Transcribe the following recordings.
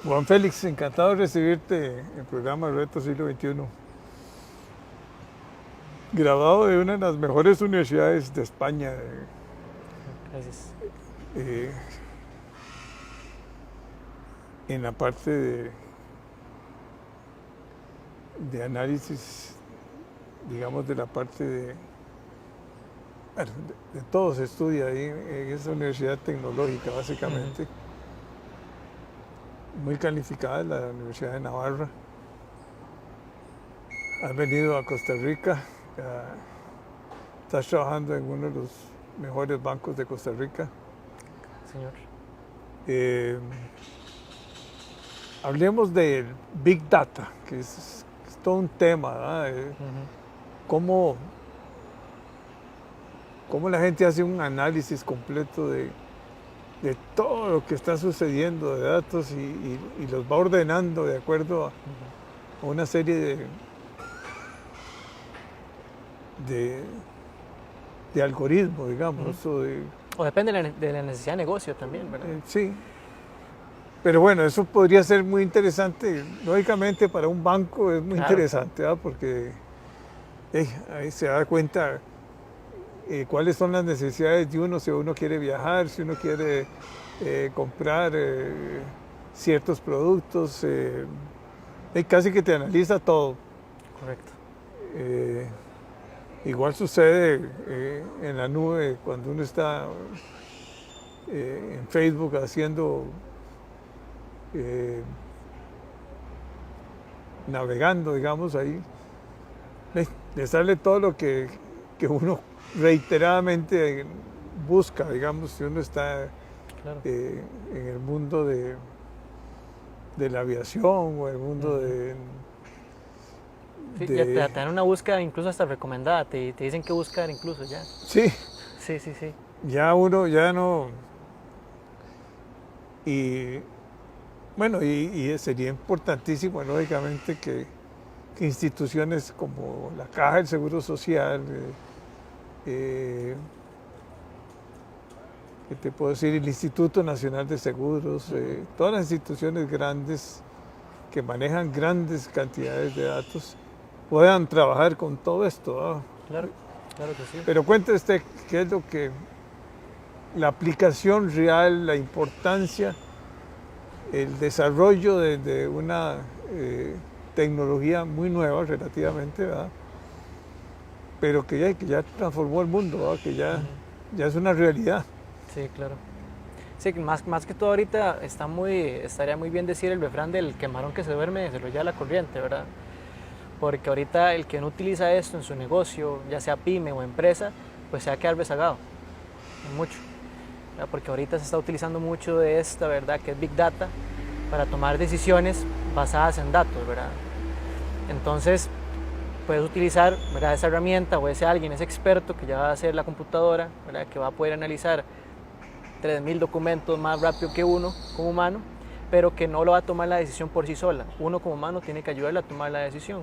Juan Félix, encantado de recibirte en el programa Reto Siglo XXI, graduado de una de las mejores universidades de España, Gracias. eh, en la parte de análisis, digamos, de la parte bueno, de todo se estudia ahí en esa universidad tecnológica, básicamente, muy calificada, la Universidad de Navarra. Has venido a Costa Rica, estás trabajando en uno de los mejores bancos de Costa Rica. Señor. Eh, Hablemos del Big Data, que es todo un tema, ¿verdad? Cómo, cómo la gente hace un análisis completo de todo lo que está sucediendo de datos y los va ordenando de acuerdo a una serie de, de algoritmos, digamos. O depende de la necesidad de negocio también, ¿verdad? Sí. Pero bueno, eso podría ser muy interesante. Lógicamente para un banco es muy Claro. interesante, ¿verdad? Porque ahí se da cuenta cuáles son las necesidades de uno, si uno quiere viajar, si uno quiere comprar ciertos productos. Casi que te analiza todo. Correcto. Igual sucede en la nube cuando uno está en Facebook haciendo, navegando, digamos, ahí. Le sale todo lo que uno reiteradamente busca, digamos, si uno está Claro. en el mundo de la aviación o el mundo Sí, ya te dan una búsqueda incluso hasta recomendada, te dicen qué buscar incluso ya. Sí, Sí, sí, sí. ya uno ya no. Y bueno, y sería importantísimo, lógicamente, que instituciones como la Caja del Seguro Social, ¿qué te puedo decir? El Instituto Nacional de Seguros, todas las instituciones grandes que manejan grandes cantidades de datos, puedan trabajar con todo esto, ¿no? Claro, claro que sí. Pero cuente usted qué es lo que, la aplicación real, la importancia, el desarrollo de una tecnología muy nueva relativamente, ¿verdad? Pero que ya transformó el mundo, ¿verdad? Que ya es una realidad. Sí, claro. Sí, más que todo ahorita estaría muy bien decir el refrán del camarón que se duerme se lo lleva la corriente, ¿verdad? Porque ahorita el que no utiliza esto en su negocio, ya sea pyme o empresa, pues se va a quedar rezagado, mucho. ¿Verdad? Porque ahorita se está utilizando mucho de esta, ¿verdad? Que es Big Data, para tomar decisiones basadas en datos, ¿verdad? Entonces, puedes utilizar, ¿verdad?, esa herramienta o ese alguien, ese experto que ya va a hacer la computadora, ¿verdad?, que va a poder analizar 3000 documentos más rápido que uno como humano, pero que no lo va a tomar la decisión por sí sola. Uno como humano tiene que ayudarle a tomar la decisión,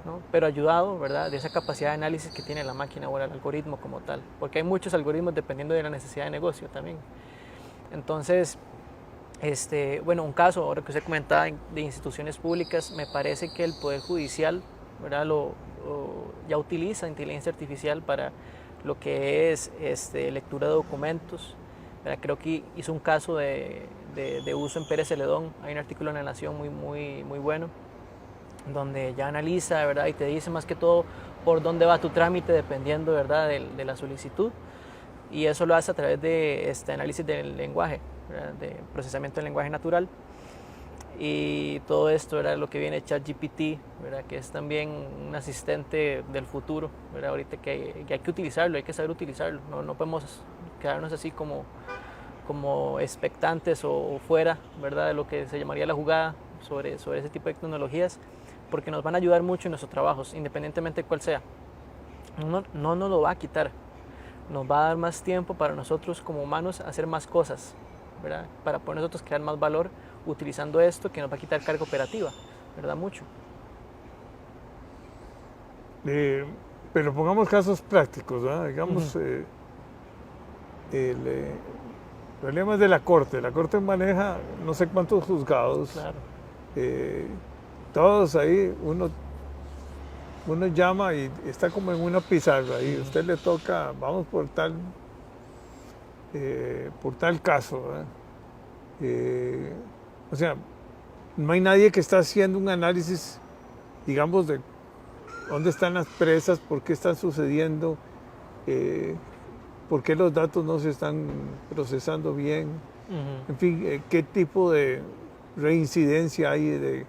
¿no? Pero ayudado, ¿verdad?, de esa capacidad de análisis que tiene la máquina o el algoritmo como tal, porque hay muchos algoritmos dependiendo de la necesidad de negocio también. Entonces, bueno, un caso, ahora que usted comentaba de instituciones públicas, me parece que el Poder Judicial, ¿verdad?, ya utiliza inteligencia artificial para lo que es lectura de documentos, ¿verdad? Creo que hizo un caso de uso en Pérez Celedón, hay un artículo en La Nación muy bueno, donde ya analiza, ¿verdad?, y te dice más que todo por dónde va tu trámite dependiendo, ¿verdad?, de la solicitud, y eso lo hace a través de análisis del lenguaje, ¿verdad?, de procesamiento del lenguaje natural, y todo esto era lo que viene ChatGPT, ¿verdad?, que es también un asistente del futuro, ¿verdad?, ahorita que hay que utilizarlo, hay que saber utilizarlo, no podemos quedarnos así como expectantes o fuera, ¿verdad?, de lo que se llamaría la jugada sobre ese tipo de tecnologías, porque nos van a ayudar mucho en nuestros trabajos, independientemente de cuál sea. No nos lo va a quitar, nos va a dar más tiempo para nosotros como humanos hacer más cosas, ¿verdad?, para poder nosotros crear más valor utilizando esto, que nos va a quitar carga operativa, ¿verdad?, mucho. Pero pongamos casos prácticos, ¿verdad? Digamos, el, problema es de la Corte maneja no sé cuántos juzgados, Claro. Todos ahí, uno llama y está como en una pizarra y a usted le toca, vamos por tal caso, ¿verdad? O sea, no hay nadie que está haciendo un análisis, digamos, de dónde están las presas, por qué están sucediendo, por qué los datos no se están procesando bien, en fin, qué tipo de reincidencia hay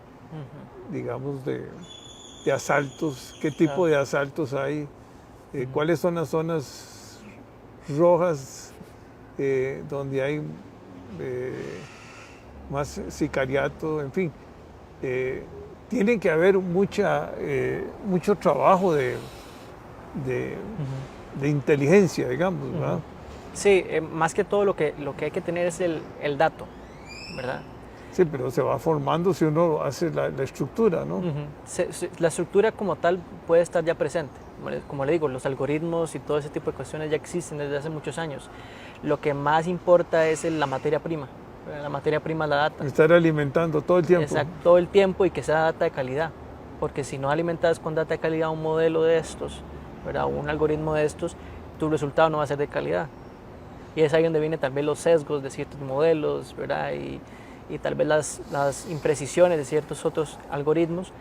digamos, de asaltos, qué tipo Claro. de asaltos hay, cuáles son las zonas rojas donde hay más sicariato, en fin. Tiene que haber mucho trabajo de inteligencia, digamos, ¿verdad? Sí, más que todo lo que hay que tener es el dato, ¿verdad? Sí, pero se va formando si uno hace la estructura, ¿no? La estructura como tal puede estar ya presente. Como le digo, los algoritmos y todo ese tipo de cuestiones ya existen desde hace muchos años. Lo que más importa es la materia prima. La materia prima es la data. Estar alimentando todo el tiempo. Exacto, todo el tiempo y que sea data de calidad. Porque si no alimentas con data de calidad un modelo de estos, ¿verdad? Un algoritmo de estos, tu resultado no va a ser de calidad. Y es ahí donde vienen tal vez los sesgos de ciertos modelos, ¿verdad? Y tal vez las imprecisiones de ciertos otros algoritmos,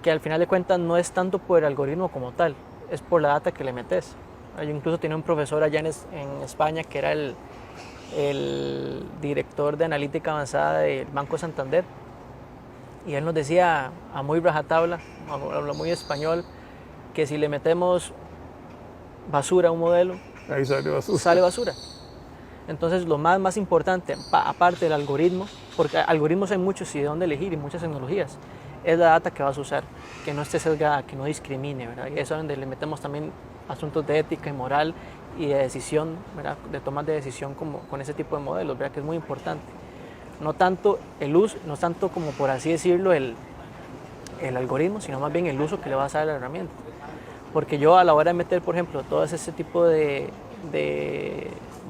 que al final de cuentas no es tanto por el algoritmo como tal, es por la data que le metes. Yo incluso tenía un profesor allá en España que era el director de analítica avanzada del Banco Santander, y él nos decía a muy rajatabla, habla muy español, que si le metemos basura a un modelo, ahí sale basura. Sale basura. Entonces lo más importante, aparte del algoritmo, porque algoritmos hay muchos y de dónde elegir y muchas tecnologías, es la data que vas a usar, que no esté sesgada, que no discrimine, ¿verdad? Y eso es donde le metemos también asuntos de ética y moral y de decisión, ¿verdad? De tomas de decisión con ese tipo de modelos, ¿verdad? Que es muy importante. No tanto el uso, no tanto como por así decirlo el algoritmo, sino más bien el uso que le vas a dar a la herramienta. Porque yo a la hora de meter, por ejemplo, todo ese tipo de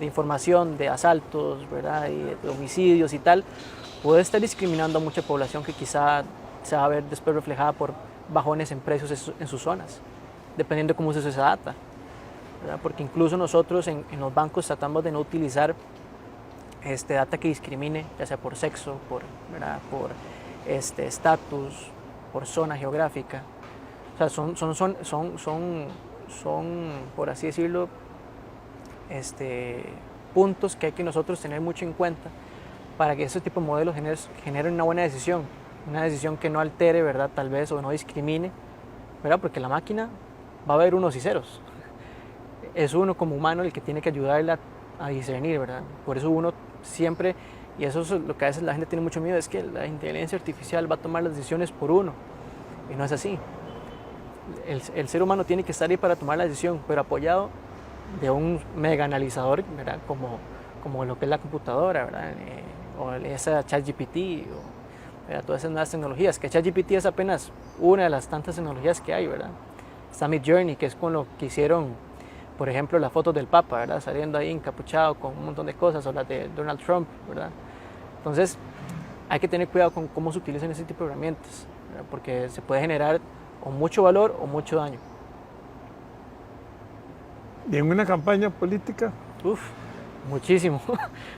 información de asaltos, ¿verdad? Y de homicidios y tal, puede estar discriminando a mucha población que quizá se va a ver después reflejada por bajones en precios en sus zonas, dependiendo de cómo se usa esa data, ¿verdad? Porque incluso nosotros en los bancos tratamos de no utilizar data que discrimine, ya sea por sexo, por estatus, por zona geográfica. O sea, son por así decirlo, puntos que hay que nosotros tener mucho en cuenta para que ese tipo de modelos generen una buena decisión que no altere, ¿verdad? Tal vez, o no discrimine, ¿verdad? Porque la máquina va a haber unos y ceros. Es uno como humano el que tiene que ayudarla a discernir, ¿verdad? Por eso uno siempre, y eso es lo que a veces la gente tiene mucho miedo, es que la inteligencia artificial va a tomar las decisiones por uno, y no es así. El ser humano tiene que estar ahí para tomar la decisión, pero apoyado de un mega analizador, ¿verdad? Como lo que es la computadora, ¿verdad? O esa ChatGPT, o todas esas nuevas tecnologías, que ChatGPT es apenas una de las tantas tecnologías que hay, ¿verdad? Está Midjourney, que es con lo que hicieron, por ejemplo, las fotos del Papa, ¿verdad? Saliendo ahí encapuchado con un montón de cosas, o las de Donald Trump, ¿verdad? Entonces, hay que tener cuidado con cómo se utilizan ese tipo de herramientas, ¿verdad? Porque se puede generar o mucho valor o mucho daño. ¿Y en una campaña política? Uf, muchísimo.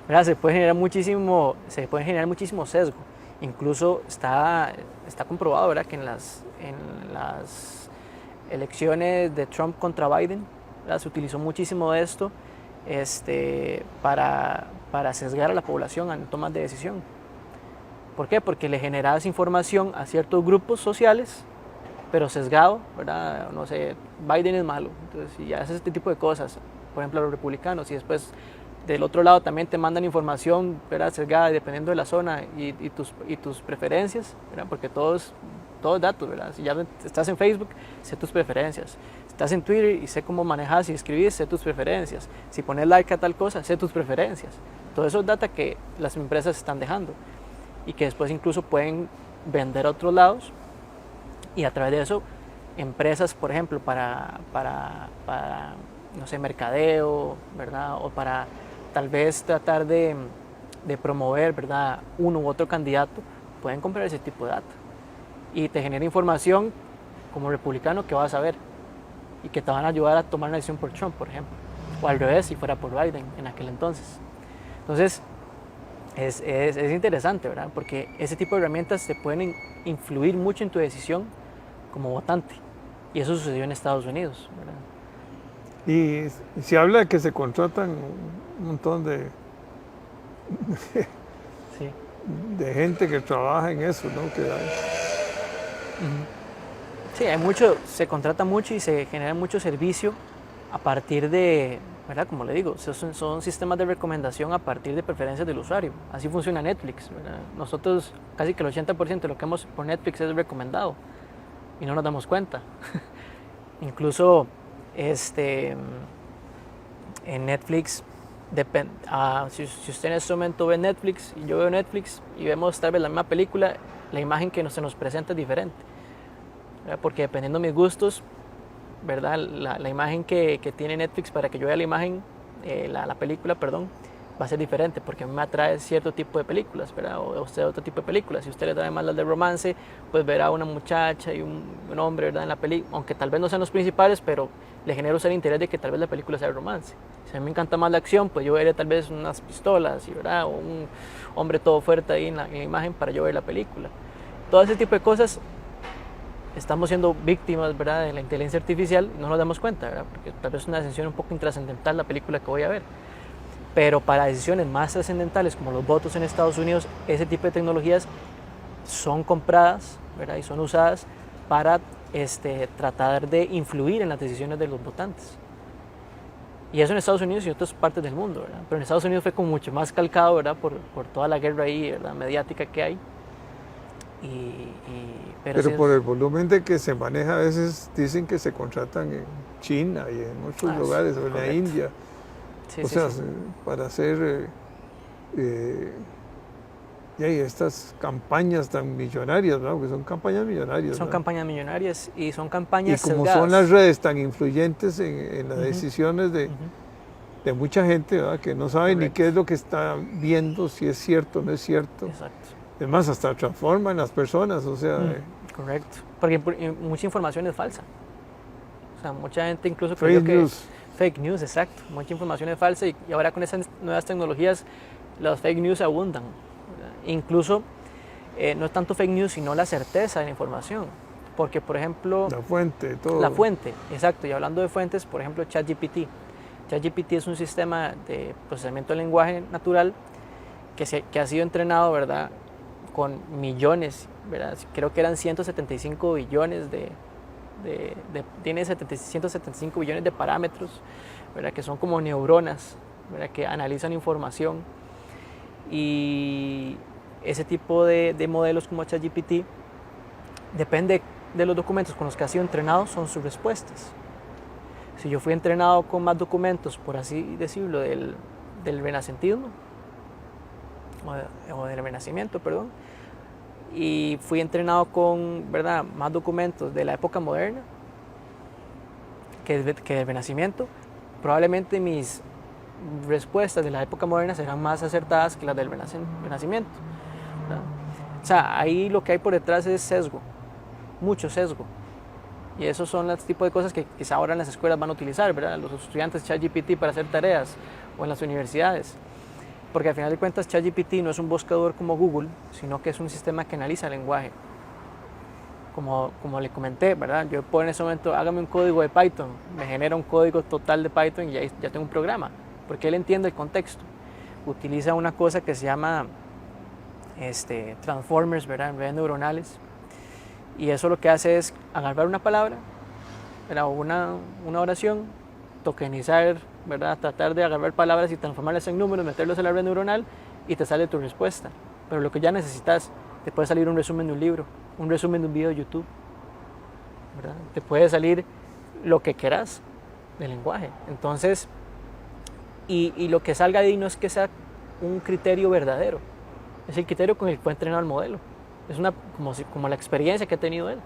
¿Verdad? Se puede generar muchísimo sesgo. Incluso está comprobado, ¿verdad? Que en las elecciones de Trump contra Biden, ¿verdad? Se utilizó muchísimo de esto para sesgar a la población en tomas de decisión. ¿Por qué? Porque le generabas información a ciertos grupos sociales, pero sesgado, ¿verdad? No sé, Biden es malo, entonces si haces este tipo de cosas, por ejemplo a los republicanos, y después del otro lado también te mandan información, ¿verdad? Sesgada dependiendo de la zona y tus preferencias, ¿verdad? Porque todo es datos, ¿verdad? Si ya estás en Facebook, sé tus preferencias. Estás en Twitter y sé cómo manejas y escribís, sé tus preferencias. Si pones like a tal cosa, sé tus preferencias. Todo eso es data que las empresas están dejando y que después incluso pueden vender a otros lados, y a través de eso empresas, por ejemplo, para no sé, mercadeo, ¿verdad? O para tal vez tratar de promover, ¿verdad?, uno u otro candidato, pueden comprar ese tipo de data. Y te genera información como republicano que vas a ver y que te van a ayudar a tomar una decisión por Trump, por ejemplo. O al revés, si fuera por Biden en aquel entonces. Entonces, es interesante, ¿verdad? Porque ese tipo de herramientas te pueden influir mucho en tu decisión como votante. Y eso sucedió en Estados Unidos, ¿verdad? Y se habla de que se contratan un montón Sí. de gente que trabaja en eso, ¿no? Sí, hay mucho, se contrata mucho y se genera mucho servicio a partir de, ¿verdad? Como le digo, son sistemas de recomendación a partir de preferencias del usuario. Así funciona Netflix, ¿verdad? Nosotros casi que el 80% de lo que vemos por Netflix es recomendado y no nos damos cuenta. Incluso en Netflix, si usted en este momento ve Netflix y yo veo Netflix y vemos tal vez la misma película, la imagen que se nos presenta es diferente, ¿verdad? Porque dependiendo de mis gustos, ¿verdad? La imagen que tiene Netflix para que yo vea la imagen, la película, perdón, va a ser diferente porque a mí me atrae cierto tipo de películas, ¿verdad? O a usted otro tipo de películas. Si usted le trae más las de romance, pues verá una muchacha y un hombre, ¿verdad?, en la película, aunque tal vez no sean los principales, pero le genera usted el interés de que tal vez la película sea de romance. Si a mí me encanta más la acción, pues yo veré tal vez unas pistolas, ¿verdad?, o un hombre todo fuerte ahí en la imagen para yo ver la película. Todo ese tipo de cosas estamos siendo víctimas, ¿verdad?, de la inteligencia artificial y no nos damos cuenta, ¿verdad?, porque tal vez es una decisión un poco intrascendental la película que voy a ver. Pero para decisiones más trascendentales como los votos en Estados Unidos, ese tipo de tecnologías son compradas, ¿verdad?, y son usadas para tratar de influir en las decisiones de los votantes. Y eso en Estados Unidos y en otras partes del mundo, ¿verdad? Pero en Estados Unidos fue como mucho más calcado, ¿verdad?, por toda la guerra ahí, ¿verdad?, mediática que hay. Pero sí, por el volumen de que se maneja, a veces dicen que se contratan en China y en otros lugares, o en la India. Sí, o sea, para hacer estas campañas tan millonarias, ¿no? Porque son campañas millonarias. Son ¿no? campañas millonarias y son campañas Y como sesgadas. son las redes tan influyentes en las decisiones de mucha gente, ¿verdad?, que no sabe ni qué es lo que está viendo, si es cierto o no es cierto. Exacto. Es más, hasta transforman las personas, o sea... Correcto. Porque mucha información es falsa. O sea, mucha gente incluso creyó que... Fake news, exacto. Mucha información es falsa y ahora con esas nuevas tecnologías las fake news abundan, ¿verdad? Incluso no es tanto fake news, sino la certeza de la información. Porque, por ejemplo... La fuente, todo. La fuente, exacto. Y hablando de fuentes, por ejemplo, ChatGPT. ChatGPT es un sistema de procesamiento del lenguaje natural que ha sido entrenado, ¿verdad?, con millones, ¿verdad? Creo que eran 175 billones tiene 175 billones de parámetros, ¿verdad?, que son como neuronas, ¿verdad?, que analizan información. Y ese tipo de modelos como ChatGPT, depende de los documentos con los que ha sido entrenado, son sus respuestas. Si yo fui entrenado con más documentos, por así decirlo, del renacentismo, o del renacimiento, perdón, y fui entrenado con, ¿verdad?, más documentos de la época moderna que del Renacimiento, probablemente mis respuestas de la época moderna serán más acertadas que las del Renacimiento, ¿verdad? O sea, ahí lo que hay por detrás es sesgo, mucho sesgo, y esos son los tipos de cosas que quizá ahora en las escuelas van a utilizar, ¿verdad?, los estudiantes ChatGPT para hacer tareas, o en las universidades. Porque al final de cuentas ChatGPT no es un buscador como Google, sino que es un sistema que analiza el lenguaje. Como le comenté, ¿verdad? Yo puedo en ese momento, hágame un código de Python, me genera un código total de Python y ya tengo un programa, porque él entiende el contexto. Utiliza una cosa que se llama transformers, ¿verdad?, en redes neuronales, y eso lo que hace es agarrar una palabra, ¿verdad?, o una oración, tokenizar, ¿verdad?, tratar de agarrar palabras y transformarlas en números, meterlos en la red neuronal y te sale tu respuesta. Pero lo que ya necesitas, te puede salir un resumen de un libro, un resumen de un video de YouTube, ¿verdad? Te puede salir lo que quieras del lenguaje. Entonces, y lo que salga de ahí no es que sea un criterio verdadero, es el criterio con el que fue entrenado el modelo. Es como la experiencia que ha tenido él.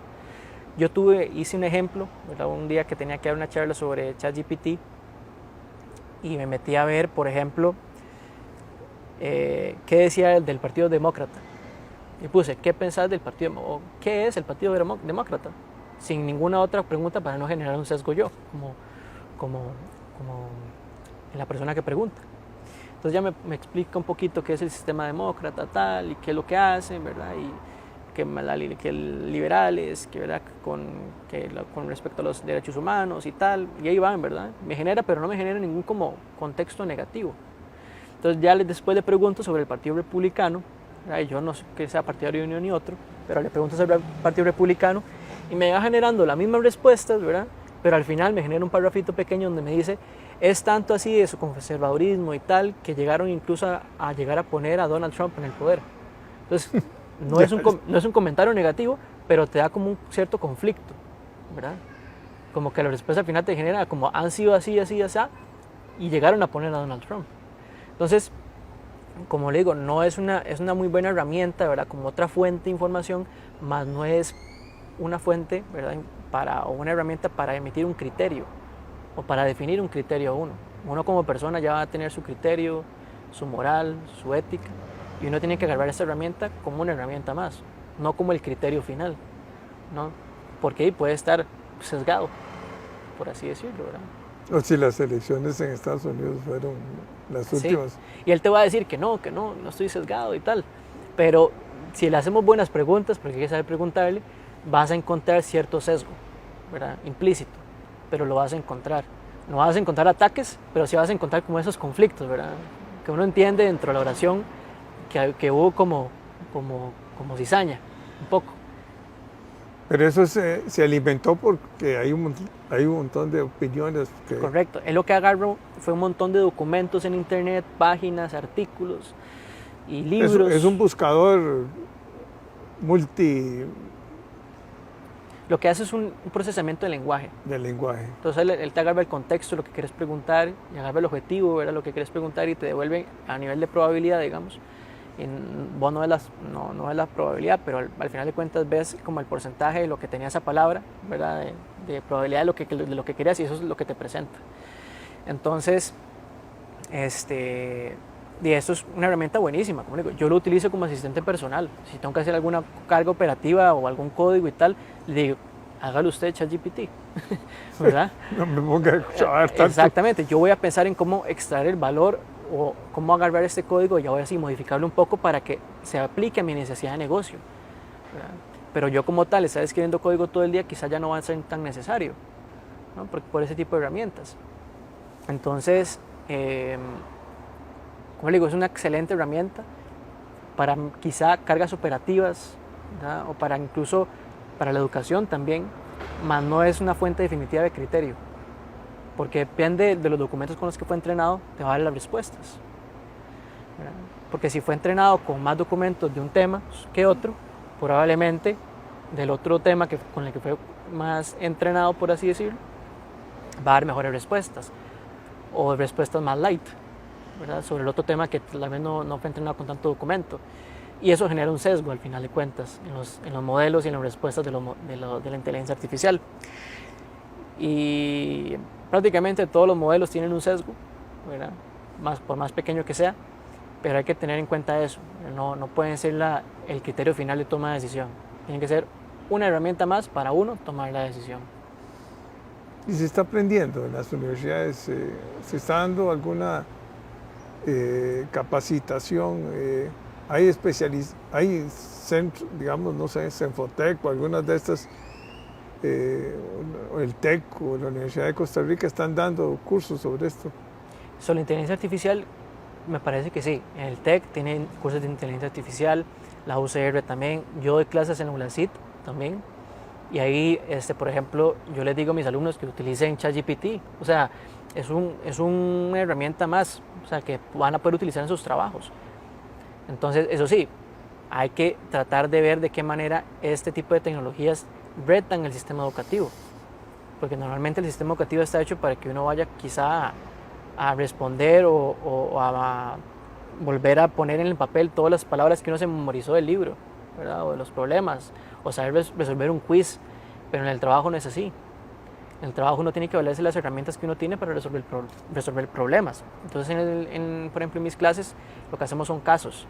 Yo hice un ejemplo, ¿verdad?, un día que tenía que dar una charla sobre ChatGPT y me metí a ver, por ejemplo, ¿qué decía del Partido Demócrata? Y puse, ¿qué pensás del partido? O, ¿qué es el Partido Demócrata? Sin ninguna otra pregunta para no generar un sesgo yo, como la persona que pregunta. Entonces ya me explica un poquito qué es el sistema demócrata, tal, y qué es lo que hacen, ¿verdad? Y que liberales, que, ¿verdad? Con respecto a los derechos humanos y tal, y ahí van, ¿verdad? Me genera, pero no me genera ningún como contexto negativo. Entonces ya después le pregunto sobre el Partido Republicano, ¿verdad? Y yo no sé que sea partidario de uno ni otro, pero le pregunto sobre el Partido Republicano y me va generando las mismas respuestas, ¿verdad? Pero al final me genera un parrafito pequeño donde me dice, es tanto así de su conservadurismo y tal, que llegaron incluso a llegar a poner a Donald Trump en el poder. Entonces, no es un comentario negativo, pero te da como un cierto conflicto, ¿verdad? Como que la respuesta al final te genera como han sido así, así, así, y llegaron a poner a Donald Trump. Entonces, como le digo, no es una muy buena herramienta, ¿verdad? Como otra fuente de información, más no es una fuente, ¿verdad? O una herramienta para emitir un criterio o para definir un criterio a uno. Uno como persona ya va a tener su criterio, su moral, su ética, y uno tiene que agarrar esta herramienta como una herramienta más, no como el criterio final, ¿no? Porque ahí puede estar sesgado, por así decirlo, ¿verdad? O si las elecciones en Estados Unidos fueron las últimas. Sí. Y él te va a decir que no estoy sesgado y tal, pero si le hacemos buenas preguntas, porque hay que saber preguntarle, vas a encontrar cierto sesgo, ¿verdad? Implícito, pero lo vas a encontrar. No vas a encontrar ataques, pero sí vas a encontrar como esos conflictos, ¿verdad? Que uno entiende dentro de la oración que hubo como cizaña, un poco. Pero eso se alimentó porque hay un montón de opiniones. Correcto. Él lo que agarró fue un montón de documentos en internet, páginas, artículos y libros. Es un buscador multi... Lo que hace es un procesamiento del lenguaje. Del lenguaje. Entonces él te agarra el contexto, lo que quieres preguntar, y agarra el objetivo, ¿verdad? Lo que quieres preguntar y te devuelve a nivel de probabilidad, digamos. Y vos no ves la probabilidad, pero al final de cuentas ves como el porcentaje de lo que tenía esa palabra, ¿verdad? De probabilidad de lo que querías, y eso es lo que te presenta. Entonces, y esto es una herramienta buenísima, como digo, yo lo utilizo como asistente personal. Si tengo que hacer alguna carga operativa o algún código y tal, le digo, hágalo usted, ChatGPT, ¿verdad? No me ponga a chavar tanto. Exactamente, yo voy a pensar en cómo extraer el valor o cómo agarrar este código y ahora sí modificarlo un poco para que se aplique a mi necesidad de negocio, ¿verdad? Pero yo como tal, estar escribiendo código todo el día quizás ya no va a ser tan necesario, ¿no? por ese tipo de herramientas. Entonces, como le digo, es una excelente herramienta para quizá cargas operativas, ¿verdad? O para incluso para la educación también, mas no es una fuente definitiva de criterio, porque depende de los documentos con los que fue entrenado, te va a dar las respuestas, ¿verdad? Porque si fue entrenado con más documentos de un tema que otro, probablemente del otro tema con el que fue más entrenado, por así decirlo, va a dar mejores respuestas o respuestas más light, ¿verdad? Sobre el otro tema que tal vez no fue entrenado con tanto documento. Y eso genera un sesgo al final de cuentas en los modelos y en las respuestas de la inteligencia artificial. Y prácticamente todos los modelos tienen un sesgo, ¿verdad? Por más pequeño que sea, pero hay que tener en cuenta eso. No pueden ser el criterio final de toma de decisión. Tiene que ser una herramienta más para uno tomar la decisión. Y se está aprendiendo en las universidades, se está dando alguna capacitación, hay centros, digamos, no sé, Senfotec o algunas de estas, o el TEC o la Universidad de Costa Rica están dando cursos sobre esto. Sobre la inteligencia artificial, me parece que sí. En el TEC tienen cursos de inteligencia artificial, la UCR también. Yo doy clases en la ULACIT también. Y ahí, por ejemplo, yo les digo a mis alumnos que utilicen ChatGPT. O sea, es una herramienta más, o sea, que van a poder utilizar en sus trabajos. Entonces, eso sí, hay que tratar de ver de qué manera este tipo de tecnologías retan el sistema educativo. Porque normalmente el sistema educativo está hecho para que uno vaya quizá a responder o a volver a poner en el papel todas las palabras que uno se memorizó del libro, ¿verdad? O de los problemas, o saber resolver un quiz, pero en el trabajo no es así. En el trabajo uno tiene que valerse las herramientas que uno tiene para resolver problemas. Entonces, por ejemplo, en mis clases lo que hacemos son casos,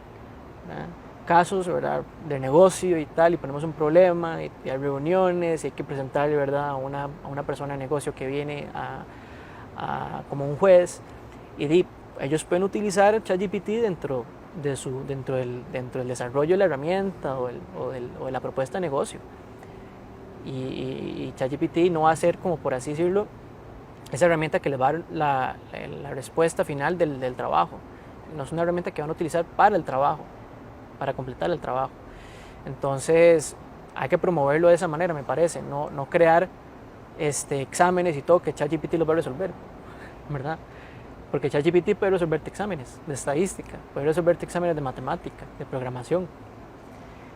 ¿verdad? Casos, ¿verdad?, de negocio y tal, y ponemos un problema, y hay reuniones, y hay que presentarle, ¿verdad?, a una persona de negocio que viene como un juez, y ellos pueden utilizar ChatGPT dentro del desarrollo de la herramienta o de la propuesta de negocio. Y ChatGPT no va a ser, como por así decirlo, esa herramienta que les va a dar la respuesta final del trabajo. No es una herramienta que van a utilizar para el trabajo, para completar el trabajo. Entonces hay que promoverlo de esa manera, me parece, no crear exámenes y todo que ChatGPT los va a resolver, ¿verdad? Porque ChatGPT puede resolverte exámenes de estadística, puede resolverte exámenes de matemática, de programación.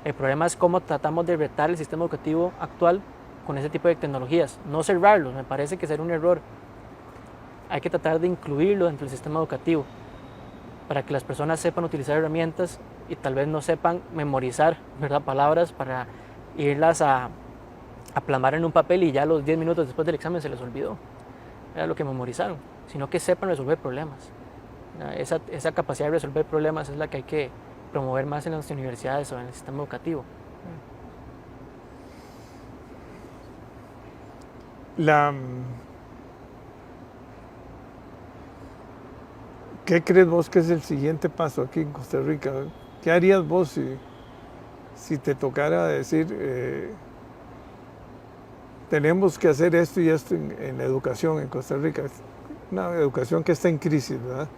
El problema es cómo tratamos de retar el sistema educativo actual con ese tipo de tecnologías. No cerrarlos, me parece que sería un error. Hay que tratar de incluirlo dentro del sistema educativo para que las personas sepan utilizar herramientas y tal vez no sepan memorizar, ¿verdad?, palabras para irlas a plasmar en un papel y ya los 10 minutos después del examen se les olvidó. Era lo que memorizaron, sino que sepan resolver problemas. Esa capacidad de resolver problemas es la que hay que promover más en las universidades o en el sistema educativo. ¿Qué crees vos que es el siguiente paso aquí en Costa Rica? ¿Qué harías vos si te tocara decir tenemos que hacer esto y esto en la educación en Costa Rica? Una educación que está en crisis, ¿verdad?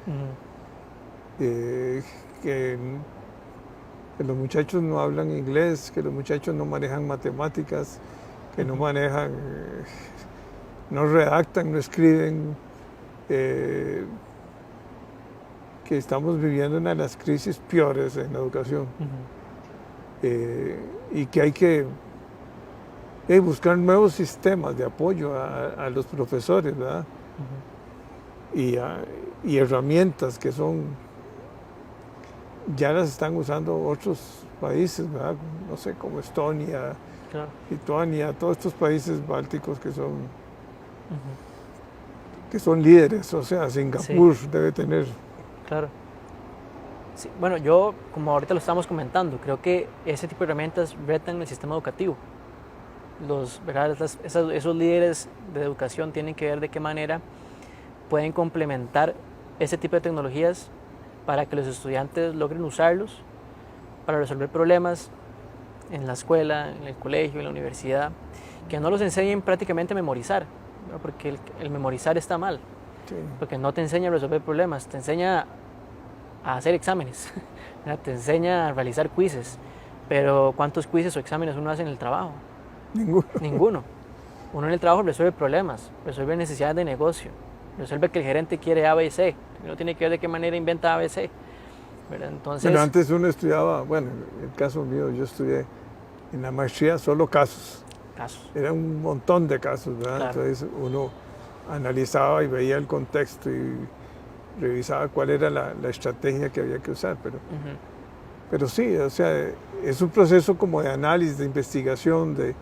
Que los muchachos no hablan inglés, que los muchachos no manejan matemáticas, que no manejan, no redactan, no escriben, que estamos viviendo una de las crisis peores en la educación, y que hay que buscar nuevos sistemas de apoyo a los profesores, ¿verdad? Y herramientas que ya las están usando otros países, ¿verdad? No sé, como Estonia, claro, Lituania, todos estos países bálticos que son líderes, o sea, Singapur sí debe tener. Claro. Sí, bueno, yo, como ahorita lo estamos comentando, creo que ese tipo de herramientas retan el sistema educativo. ¿Verdad? Esos líderes de educación tienen que ver de qué manera pueden complementar ese tipo de tecnologías para que los estudiantes logren usarlos para resolver problemas en la escuela, en el colegio, en la universidad, que no los enseñen prácticamente a memorizar, ¿no? Porque el memorizar está mal, sí, porque no te enseña a resolver problemas, te enseña a hacer exámenes, ¿verdad? Te enseña a realizar quizzes, pero ¿cuántos quizzes o exámenes uno hace en el trabajo? Ninguno. Uno en el trabajo resuelve problemas, resuelve necesidades de negocio, resuelve que el gerente quiere A, B y C. Uno tiene que ver de qué manera inventa A, B, C. ¿Verdad? Entonces, pero antes uno estudiaba, bueno, en el caso mío, yo estudié en la maestría solo casos. Era un montón de casos, ¿verdad? Claro. Entonces uno analizaba y veía el contexto y revisaba cuál era la estrategia que había que usar. Pero sí, o sea, es un proceso como de análisis, de investigación,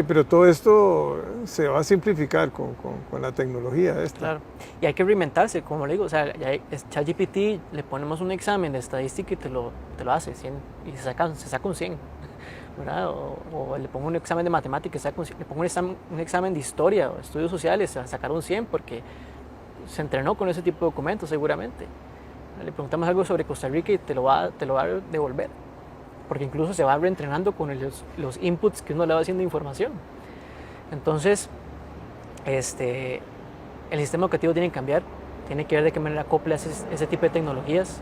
pero todo esto se va a simplificar con la tecnología esta. Claro, y hay que reinventarse, como le digo, o sea, ChatGPT le ponemos un examen de estadística y te lo hace 100, y se saca un 100, ¿verdad? O le pongo un examen de matemáticas, le pongo un examen de historia o estudios sociales, a sacar un 100 porque se entrenó con ese tipo de documentos seguramente. Le preguntamos algo sobre Costa Rica y te lo va a devolver, porque incluso se va reentrenando con los inputs que uno le va haciendo información. Entonces, el sistema educativo tiene que cambiar, tiene que ver de qué manera acopla ese tipo de tecnologías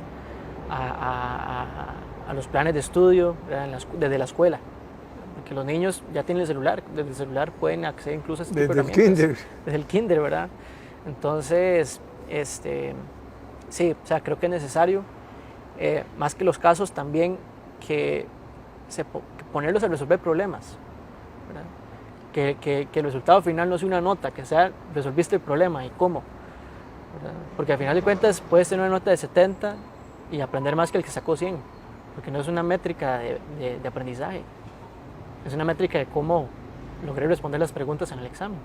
a los planes de estudio desde la escuela. Porque los niños ya tienen el celular, desde el celular pueden acceder incluso a ese tipo de herramientas. Desde el kinder, ¿verdad? Entonces, sí, o sea, creo que es necesario, más que los casos también, que ponerlos a resolver problemas, ¿verdad? Que el resultado final no sea una nota, que sea resolviste el problema y cómo, ¿verdad? Porque al final de cuentas puedes tener una nota de 70 y aprender más que el que sacó 100, porque no es una métrica de aprendizaje, es una métrica de cómo logré responder las preguntas en el examen.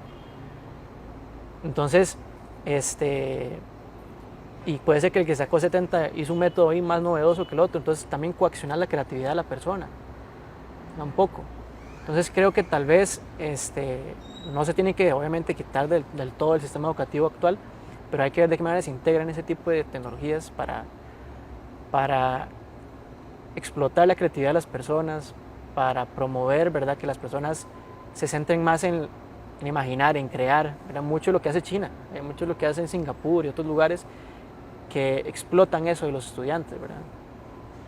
Entonces, y puede ser que el que sacó 70 hizo un método ahí más novedoso que el otro, entonces también coaccionar la creatividad de la persona, un poco. Entonces creo que tal vez no se tiene que obviamente quitar del todo el sistema educativo actual, pero hay que ver de qué manera se integran ese tipo de tecnologías para explotar la creatividad de las personas, para promover, ¿verdad?, que las personas se centren más en imaginar, en crear, ¿verdad? Mucho de lo que hace China, mucho de lo que hace en Singapur y otros lugares que explotan eso de los estudiantes, ¿verdad?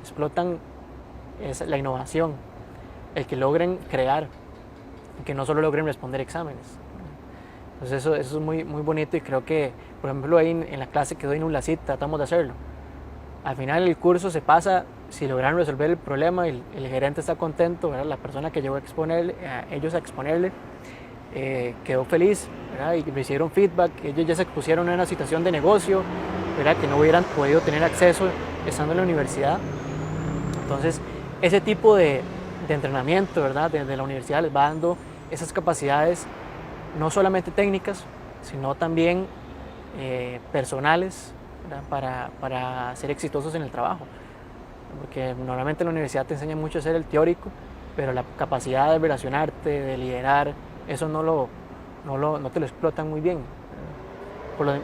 Explotan la innovación, el que logren crear, que no solo logren responder exámenes. Entonces eso es muy, muy bonito y creo que, por ejemplo, ahí en la clase que doy en UNLACIT tratamos de hacerlo. Al final el curso se pasa, si lograron resolver el problema, el gerente está contento, ¿verdad? La persona que llegó a exponerle, a ellos a exponerle, quedó feliz, ¿verdad? Y recibieron feedback, ellos ya se expusieron a una situación de negocio, ¿verdad?, que no hubieran podido tener acceso estando en la universidad. Entonces, ese tipo de entrenamiento, ¿verdad?, desde la universidad les va dando esas capacidades, no solamente técnicas, sino también personales, para ser exitosos en el trabajo. Porque normalmente en la universidad te enseñan mucho a ser el teórico, pero la capacidad de relacionarte, de liderar, eso no te lo explotan muy bien.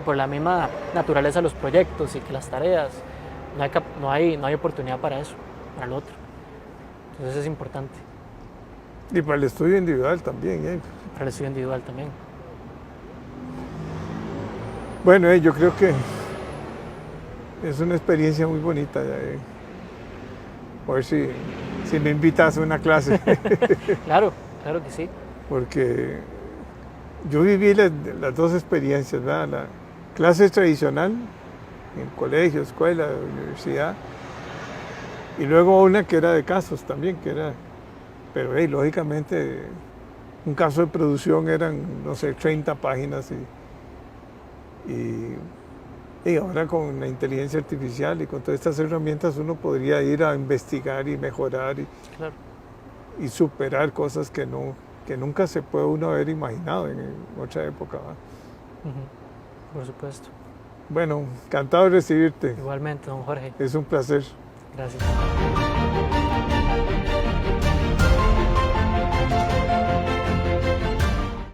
Por la misma naturaleza de los proyectos y que las tareas, no hay oportunidad para eso, para lo otro. Entonces es importante. Y para el estudio individual también. Para el estudio individual también. Bueno, yo creo que es una experiencia muy bonita. A ver si me invitas a una clase. Claro que sí. Porque yo viví las dos experiencias, ¿verdad? La clase tradicional, en colegio, escuela, universidad, y luego una que era de casos también, pero lógicamente un caso de producción eran, no sé, 30 páginas y ahora con la inteligencia artificial y con todas estas herramientas uno podría ir a investigar y mejorar Claro. y superar cosas que nunca se puede uno haber imaginado en otra época, ¿verdad? Por supuesto. Bueno, encantado de recibirte. Igualmente, don Jorge. Es un placer. Gracias.